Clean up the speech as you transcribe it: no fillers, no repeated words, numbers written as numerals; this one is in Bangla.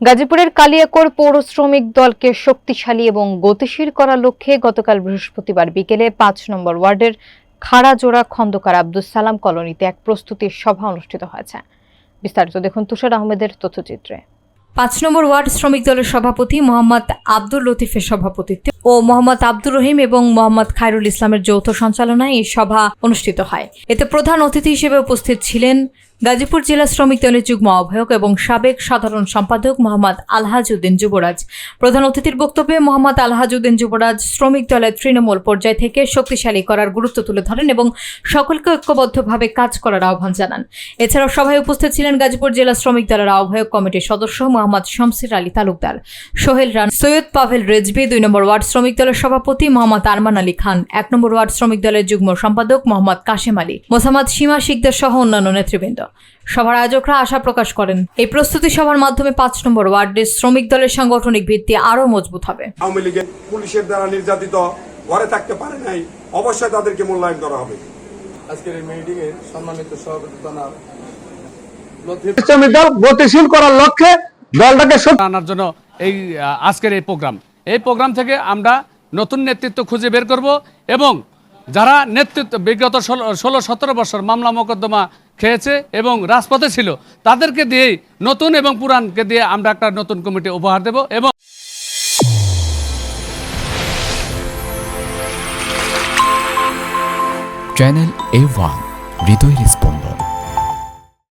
গাজীপুরের কালিয়াকৈর পৌর শ্রমিক দলকে শক্তিশালী এবং গতিশীল করার লক্ষ্যে গতকাল বৃহস্পতিবার বিকেলে ৫ নম্বর ওয়ার্ডের খাড়াজোড়া খন্দকার আব্দুস সালাম কলোনিতে এক প্রস্তুতি সভা অনুষ্ঠিত হয়েছে। বিস্তারিত দেখুন তুষার আহমেদের তথ্যচিত্রে। ৫ নম্বর ওয়ার্ড শ্রমিক দলের সভাপতি মোহাম্মদ আব্দুল লতিফের সভাপতিত্বে ও মোহাম্মদ আব্দুর রহিম এবং মোহাম্মদ খায়রুল ইসলামের যৌথ সঞ্চালনায় এই সভা অনুষ্ঠিত হয়। এতে প্রধান অতিথি হিসেবে উপস্থিত ছিলেন গাজীপুর জেলা শ্রমিক দলের যুগ্ম আহ্বায়ক এবং সাবেক সাধারণ সম্পাদক মোহাম্মদ আলহাজ উদ্দিন যুবরাজ। প্রধান অতিথির বক্তব্যে মোহাম্মদ আলহাজ উদ্দিন যুবরাজ শ্রমিক দলের তৃণমূল পর্যায় থেকে শক্তিশালী করার গুরুত্ব তুলে ধরেন এবং সকলকে ঐক্যবদ্ধভাবে কাজ করার আহ্বান জানান। এছাড়াও সভায় উপস্থিত ছিলেন গাজীপুর জেলা শ্রমিক দলের আহ্বায়ক কমিটির সদস্য মোহাম্মদ শমসির আলী তালুকদার, সোহেল রানা, সৈয়দ পাভেল রেজভি, ২ নম্বর ওয়ার্ড শ্রমিক দলের সভাপতি মোহাম্মদ আরমান আলী খান, ১ নম্বর ওয়ার্ড শ্রমিক দলের যুগ্ম সম্পাদক মোহাম্মদ কাশেম আলী, মোসাম্মদ সীমা শিকদার সহ অন্যান্য নেতৃবৃন্দ। সভার আয়োজকরা আশা প্রকাশ করেন এই প্রস্তুতি সভার মাধ্যমে ৫ নম্বর ওয়ার্ডের শ্রমিক দলের সাংগঠনিক ভিত্তি আরও মজবুত হবে। আওয়ামী লীগের পুলিশের দ্বারা নির্যাতিত ঘরে থাকতে পারে নাই, অবশ্যই তাদেরকে মূল্যায়ন করা হবে। আজকের এই মিটিং এর সম্মানিত সভাপতি জনাব শ্রমিক দল গতিশীল করার লক্ষ্যে দলটাকে আনার জন্য এই আজকের এই প্রোগ্রাম থেকে আমরা নতুন নেতৃত্ব খুঁজে বের করব এবং যারা নেতৃত্ব বিগত ১৬-১৭ বছর মামলা মোকদ্দমা খেয়েছে এবং রাজপথে ছিল তাদেরকে দিয়েই নতুন এবং পুরানকে দিয়ে আমরা একটা নতুন কমিটি উপহার দেব। এবং চ্যানেল A1 হৃদয়ের স্পন্দন।